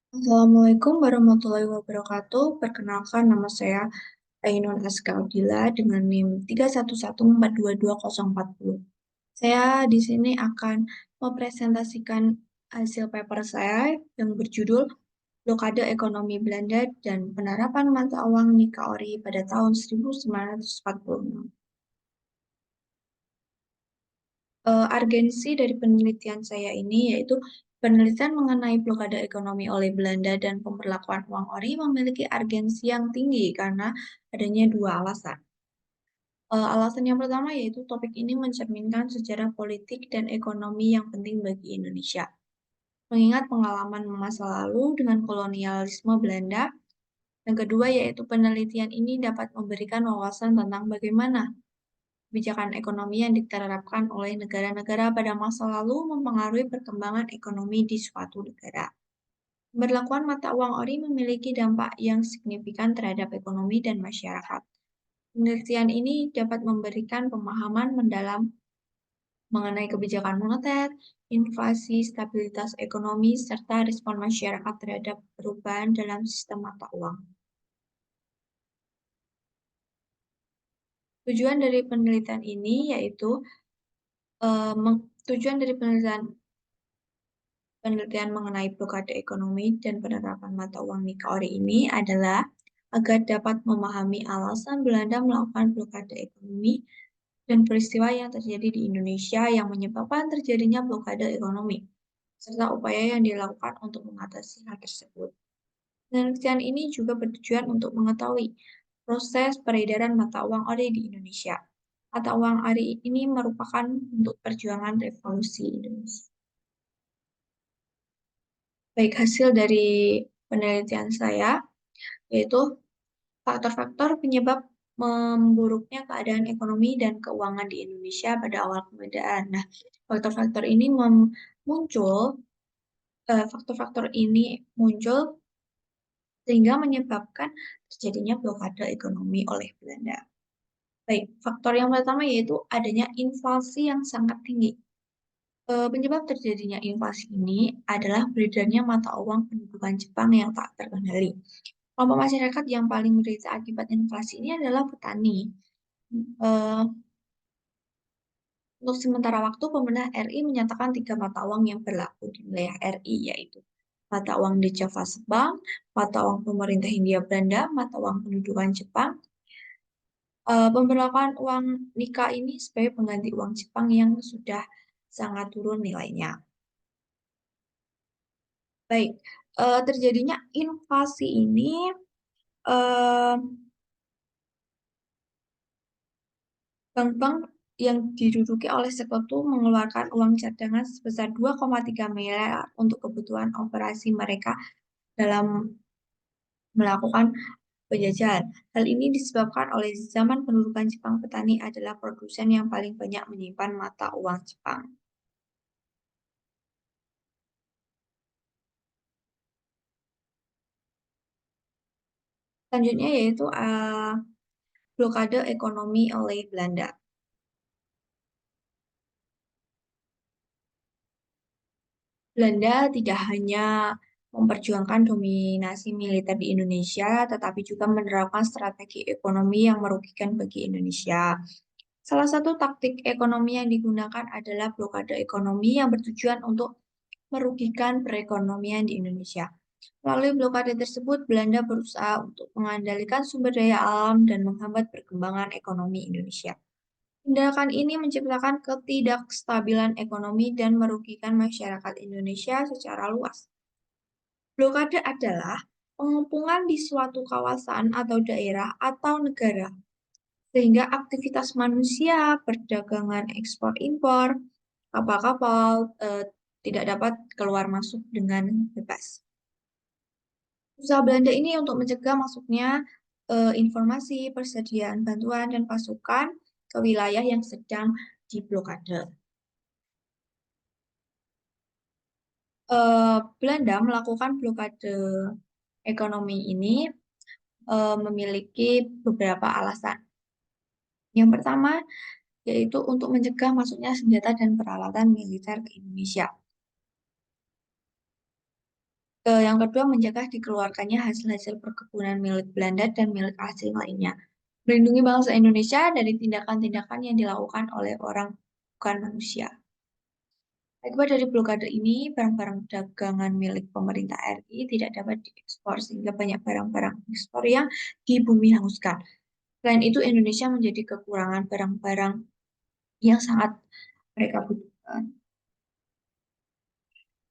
Assalamualaikum warahmatullahi wabarakatuh. Perkenalkan nama saya Ainun Askaudila dengan NIM 311422040. Saya di sini akan mempresentasikan hasil paper saya yang berjudul Blokade Ekonomi Belanda dan Penerapan Mata Uang Nikaori pada tahun 1946. Urgensi dari penelitian saya ini yaitu penelitian mengenai blokade ekonomi oleh Belanda dan pemberlakuan uang ori memiliki urgensi yang tinggi karena adanya dua alasan. Alasan yang pertama yaitu topik ini mencerminkan sejarah politik dan ekonomi yang penting bagi Indonesia. Mengingat pengalaman masa lalu dengan kolonialisme Belanda, yang kedua yaitu penelitian ini dapat memberikan wawasan tentang bagaimana kebijakan ekonomi yang diterapkan oleh negara-negara pada masa lalu mempengaruhi perkembangan ekonomi di suatu negara. Pemberlakuan mata uang ori memiliki dampak yang signifikan terhadap ekonomi dan masyarakat. Penelitian ini dapat memberikan pemahaman mendalam mengenai kebijakan moneter, inflasi, stabilitas ekonomi, serta respon masyarakat terhadap perubahan dalam sistem mata uang. Tujuan dari penelitian ini yaitu tujuan dari penelitian mengenai blokade ekonomi dan penerapan mata uang Nikaori ini adalah agar dapat memahami alasan Belanda melakukan blokade ekonomi dan peristiwa yang terjadi di Indonesia yang menyebabkan terjadinya blokade ekonomi, serta upaya yang dilakukan untuk mengatasi hal tersebut. Penelitian ini juga bertujuan untuk mengetahui proses peredaran mata uang ori di Indonesia. Mata uang ori ini merupakan bentuk perjuangan revolusi Indonesia. Baik, hasil dari penelitian saya yaitu faktor-faktor penyebab memburuknya keadaan ekonomi dan keuangan di Indonesia pada awal kemerdekaan. Nah, faktor-faktor ini muncul, faktor-faktor ini muncul sehingga menyebabkan terjadinya blokade ekonomi oleh Belanda. Baik, faktor yang pertama yaitu adanya inflasi yang sangat tinggi. Penyebab terjadinya inflasi ini adalah beredarnya mata uang pendudukan Jepang yang tak terkendali. Kelompok masyarakat yang paling menderita akibat inflasi ini adalah petani. Eh, untuk sementara waktu, pemerintah RI menyatakan tiga mata uang yang berlaku di wilayah RI, yaitu mata uang di Java Sebang, mata uang pemerintah Hindia Belanda, mata uang pendudukan Jepang. Pemberlakuan uang Nika ini sebagai pengganti uang Jepang yang sudah sangat turun nilainya. Baik, terjadinya inflasi ini eh, bank-bank yang diduduki oleh sekutu mengeluarkan uang cadangan sebesar 2,3 miliar untuk kebutuhan operasi mereka dalam melakukan penjajahan. Hal ini disebabkan oleh zaman pendudukan Jepang, petani adalah produsen yang paling banyak menyimpan mata uang Jepang. Selanjutnya yaitu blokade ekonomi oleh Belanda. Belanda tidak hanya memperjuangkan dominasi militer di Indonesia, tetapi juga menerapkan strategi ekonomi yang merugikan bagi Indonesia. Salah satu taktik ekonomi yang digunakan adalah blokade ekonomi yang bertujuan untuk merugikan perekonomian di Indonesia. Melalui blokade tersebut, Belanda berusaha untuk mengendalikan sumber daya alam dan menghambat perkembangan ekonomi Indonesia. Tindakan ini menciptakan ketidakstabilan ekonomi dan merugikan masyarakat Indonesia secara luas. Blokade adalah pengepungan di suatu kawasan atau daerah atau negara, sehingga aktivitas manusia, perdagangan ekspor-impor, kapal-kapal tidak dapat keluar masuk dengan bebas. Usaha Belanda ini untuk mencegah masuknya informasi, persediaan bantuan, dan pasukan ke wilayah yang sedang diblokade. Belanda melakukan blokade ekonomi ini memiliki beberapa alasan. Yang pertama, yaitu untuk mencegah masuknya senjata dan peralatan militer ke Indonesia. Yang kedua, mencegah dikeluarkannya hasil-hasil perkebunan milik Belanda dan milik asing lainnya. Melindungi bangsa Indonesia dari tindakan-tindakan yang dilakukan oleh orang bukan manusia. Akibat dari blokade ini, barang-barang dagangan milik pemerintah RI tidak dapat diekspor, sehingga banyak barang-barang ekspor yang di bumi hanguskan. Selain itu, Indonesia menjadi kekurangan barang-barang yang sangat mereka butuhkan.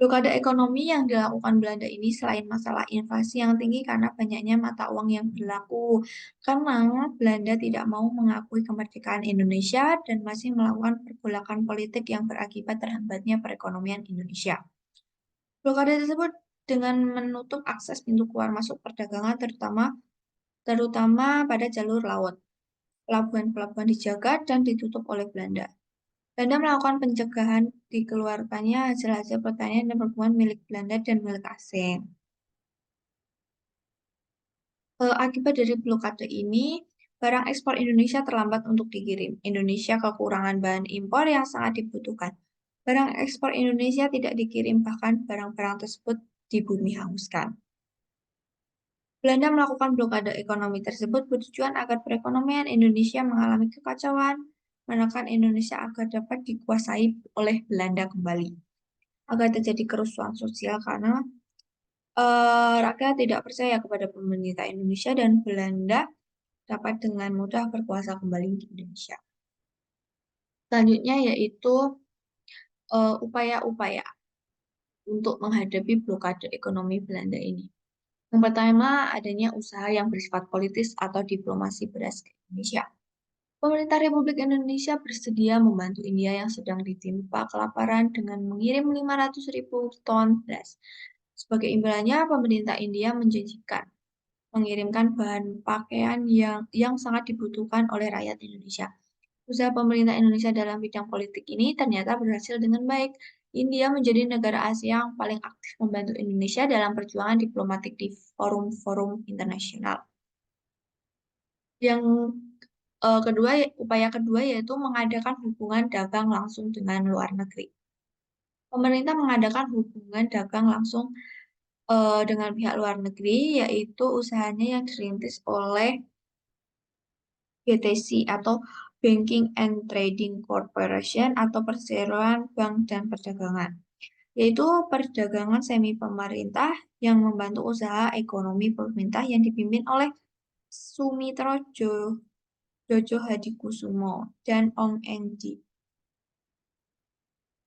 Blokade ekonomi yang dilakukan Belanda ini selain masalah inflasi yang tinggi karena banyaknya mata uang yang berlaku. Karena Belanda tidak mau mengakui kemerdekaan Indonesia dan masih melakukan pergolakan politik yang berakibat terhambatnya perekonomian Indonesia. Blokade tersebut dengan menutup akses pintu keluar masuk perdagangan terutama pada jalur laut. Pelabuhan-pelabuhan dijaga dan ditutup oleh Belanda. Belanda melakukan pencegahan dikeluarkannya hasil-hasil pertanian dan perkebunan milik Belanda dan milik asing. Akibat dari blokade ini, barang ekspor Indonesia terlambat untuk dikirim. Indonesia kekurangan bahan impor yang sangat dibutuhkan. Barang ekspor Indonesia tidak dikirim, bahkan barang-barang tersebut di bumi hanguskan. Belanda melakukan blokade ekonomi tersebut bertujuan agar perekonomian Indonesia mengalami kekacauan, menekan Indonesia agar dapat dikuasai oleh Belanda kembali. Agar terjadi kerusuhan sosial karena rakyat tidak percaya kepada pemerintah Indonesia dan Belanda dapat dengan mudah berkuasa kembali di Indonesia. Selanjutnya yaitu upaya-upaya untuk menghadapi blokade ekonomi Belanda ini. Yang pertama, adanya usaha yang bersifat politis atau diplomasi beras ke Indonesia. Pemerintah Republik Indonesia bersedia membantu India yang sedang ditimpa kelaparan dengan mengirim 500.000 ton beras. Sebagai imbalannya, pemerintah India menjanjikan mengirimkan bahan pakaian yang sangat dibutuhkan oleh rakyat Indonesia. Usaha pemerintah Indonesia dalam bidang politik ini ternyata berhasil dengan baik. India menjadi negara Asia yang paling aktif membantu Indonesia dalam perjuangan diplomatik di forum-forum internasional. Yang upaya kedua yaitu mengadakan hubungan dagang langsung dengan luar negeri. Pemerintah mengadakan hubungan dagang langsung dengan pihak luar negeri, yaitu usahanya yang dirintis oleh BTC atau Banking and Trading Corporation atau Perseroan Bank dan Perdagangan, yaitu perdagangan semi pemerintah yang membantu usaha ekonomi pemerintah yang dipimpin oleh Sumitro Jojo Hadikusumo dan Ong Engji.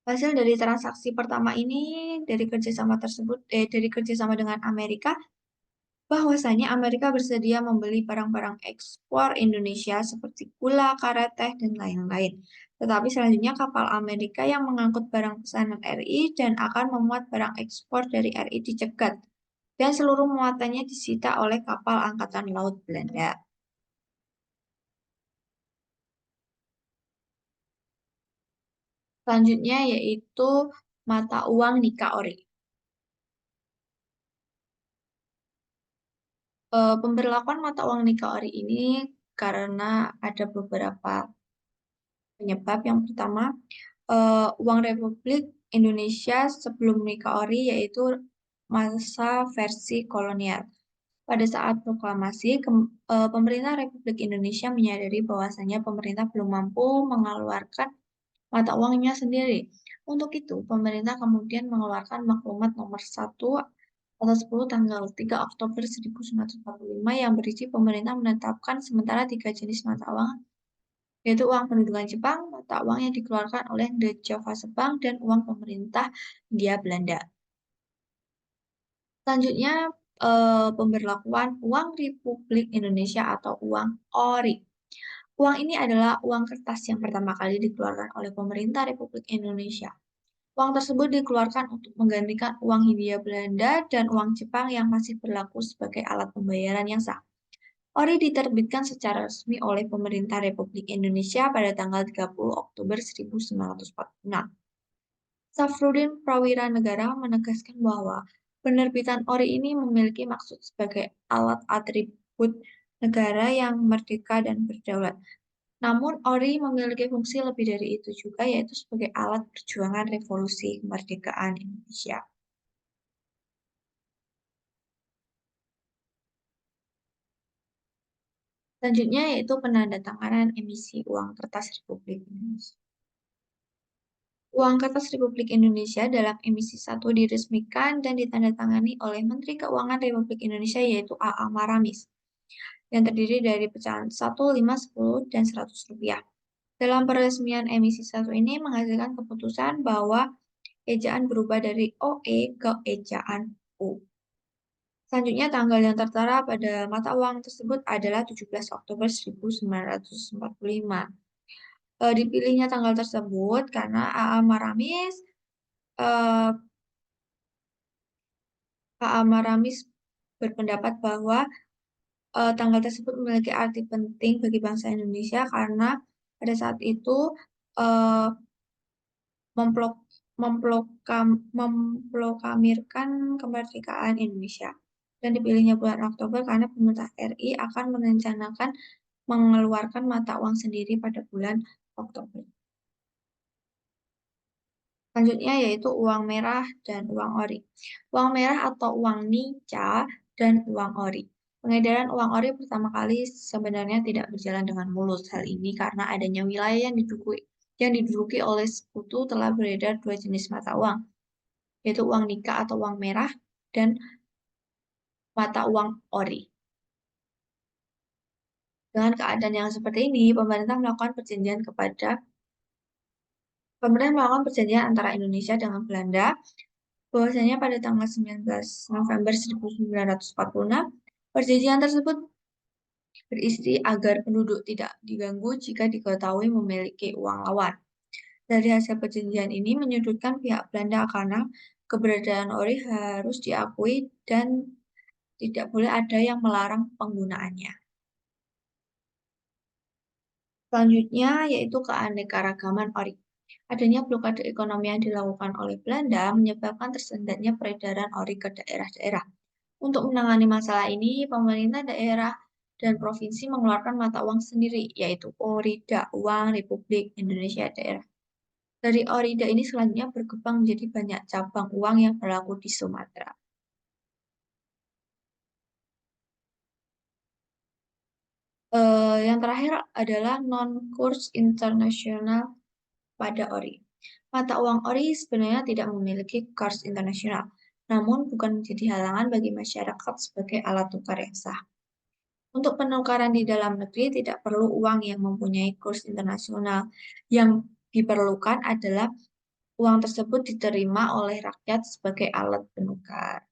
Hasil dari transaksi pertama ini dari kerjasama dengan Amerika, bahwasanya Amerika bersedia membeli barang-barang ekspor Indonesia seperti gula, karet, teh, dan lain-lain. Tetapi selanjutnya kapal Amerika yang mengangkut barang pesanan RI dan akan memuat barang ekspor dari RI dicegat dan seluruh muatannya disita oleh kapal Angkatan Laut Belanda. Selanjutnya yaitu mata uang Nika Ori. Pemberlakuan mata uang Nika Ori ini karena ada beberapa penyebab. Yang pertama, uang Republik Indonesia sebelum Nika Ori yaitu masa versi kolonial. Pada saat proklamasi, pemerintah Republik Indonesia menyadari bahwasannya pemerintah belum mampu mengeluarkan mata uangnya sendiri. Untuk itu, pemerintah kemudian mengeluarkan maklumat nomor 1/10 tanggal 3 Oktober 1945 yang berisi pemerintah menetapkan sementara 3 jenis mata uang, yaitu uang pendudukan Jepang, mata uang yang dikeluarkan oleh The Java Bank, dan uang pemerintah Hindia Belanda. Selanjutnya, pemberlakuan uang Republik Indonesia atau uang ORI. Uang ini adalah uang kertas yang pertama kali dikeluarkan oleh pemerintah Republik Indonesia. Uang tersebut dikeluarkan untuk menggantikan uang Hindia Belanda dan uang Jepang yang masih berlaku sebagai alat pembayaran yang sah. ORI diterbitkan secara resmi oleh pemerintah Republik Indonesia pada tanggal 30 Oktober 1946. Safrudin Prawira Negara menegaskan bahwa penerbitan ORI ini memiliki maksud sebagai alat atribut negara yang merdeka dan berdaulat. Namun, ORI memiliki fungsi lebih dari itu juga, yaitu sebagai alat perjuangan revolusi kemerdekaan Indonesia. Selanjutnya yaitu penandatanganan emisi uang kertas Republik Indonesia. Uang kertas Republik Indonesia dalam emisi satu diresmikan dan ditandatangani oleh Menteri Keuangan Republik Indonesia yaitu A.A. Maramis yang terdiri dari pecahan 1, 5, 10, dan 100 rupiah. Dalam peresmian emisi satu ini menghasilkan keputusan bahwa ejaan berubah dari OE ke ejaan U. Selanjutnya, tanggal yang tertera pada mata uang tersebut adalah 17 Oktober 1945. Dipilihnya tanggal tersebut karena A.A. Maramis eh, A.A. Maramis berpendapat bahwa tanggal tersebut memiliki arti penting bagi bangsa Indonesia karena pada saat itu eh, memplok, memproklamirkan kemerdekaan Indonesia. Dan dipilihnya bulan Oktober karena pemerintah RI akan merencanakan mengeluarkan mata uang sendiri pada bulan Oktober. Selanjutnya yaitu uang merah dan uang ori. Uang merah atau uang nica dan uang ori. Pengedaran uang ori pertama kali sebenarnya tidak berjalan dengan mulus. Hal ini karena adanya wilayah yang diduduki oleh sekutu telah beredar dua jenis mata uang, yaitu uang nika atau uang merah dan mata uang ori. Dengan keadaan yang seperti ini, pemerintah melakukan perjanjian antara Indonesia dengan Belanda bahwasanya pada tanggal 19 November 1946, perjanjian tersebut berisi agar penduduk tidak diganggu jika diketahui memiliki uang lawan. Dari hasil perjanjian ini menyudutkan pihak Belanda karena keberadaan ori harus diakui dan tidak boleh ada yang melarang penggunaannya. Selanjutnya yaitu keanekaragaman ori. Adanya blokade ekonomi yang dilakukan oleh Belanda menyebabkan tersendatnya peredaran ori ke daerah-daerah. Untuk menangani masalah ini, pemerintah daerah dan provinsi mengeluarkan mata uang sendiri, yaitu Orida, Uang Republik Indonesia Daerah. Dari Orida ini selanjutnya berkembang menjadi banyak cabang uang yang berlaku di Sumatera. Yang terakhir adalah non-kurs internasional pada ori. Mata uang ori sebenarnya tidak memiliki kurs internasional, namun bukan menjadi halangan bagi masyarakat sebagai alat tukar yang sah. Untuk penukaran di dalam negeri tidak perlu uang yang mempunyai kurs internasional. Yang diperlukan adalah uang tersebut diterima oleh rakyat sebagai alat penukar.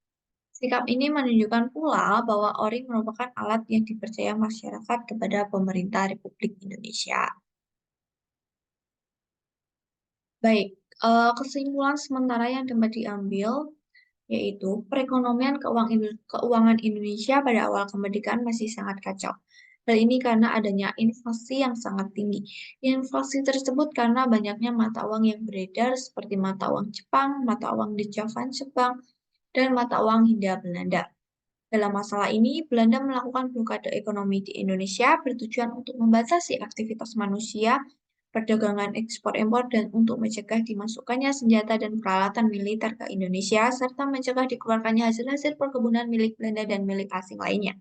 Sikap ini menunjukkan pula bahwa ori merupakan alat yang dipercaya masyarakat kepada pemerintah Republik Indonesia. Baik, kesimpulan sementara yang dapat diambil yaitu perekonomian keuangan Indonesia pada awal kemerdekaan masih sangat kacau. Hal ini karena adanya inflasi yang sangat tinggi. Inflasi tersebut karena banyaknya mata uang yang beredar seperti mata uang Jepang, mata uang di Javan Jepang, dan mata uang Hindia Belanda. Dalam masalah ini, Belanda melakukan blokade ekonomi di Indonesia bertujuan untuk membatasi aktivitas manusia, perdagangan ekspor-impor, dan untuk mencegah dimasukkannya senjata dan peralatan militer ke Indonesia, serta mencegah dikeluarkannya hasil-hasil perkebunan milik Belanda dan milik asing lainnya.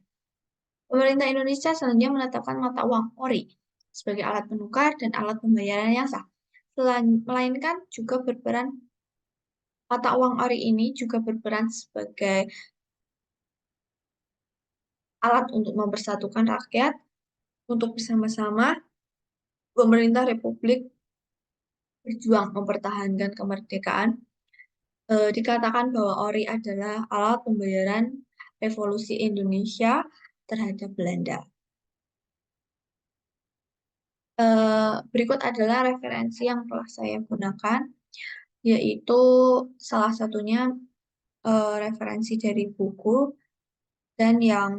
Pemerintah Indonesia selanjutnya menetapkan mata uang ori sebagai alat penukar dan alat pembayaran yang sah. Melainkan juga berperan mata uang ori ini juga berperan sebagai alat untuk mempersatukan rakyat untuk bersama-sama pemerintah Republik berjuang mempertahankan kemerdekaan. Dikatakan bahwa ori adalah alat pembayaran revolusi Indonesia terhadap Belanda. Berikut adalah referensi yang telah saya gunakan, yaitu salah satunya referensi dari buku dan yang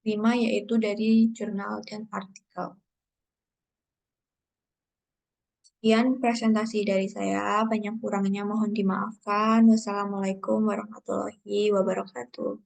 lima yaitu dari jurnal dan artikel. Sekian presentasi dari saya, banyak kurangnya mohon dimaafkan. Wassalamualaikum warahmatullahi wabarakatuh.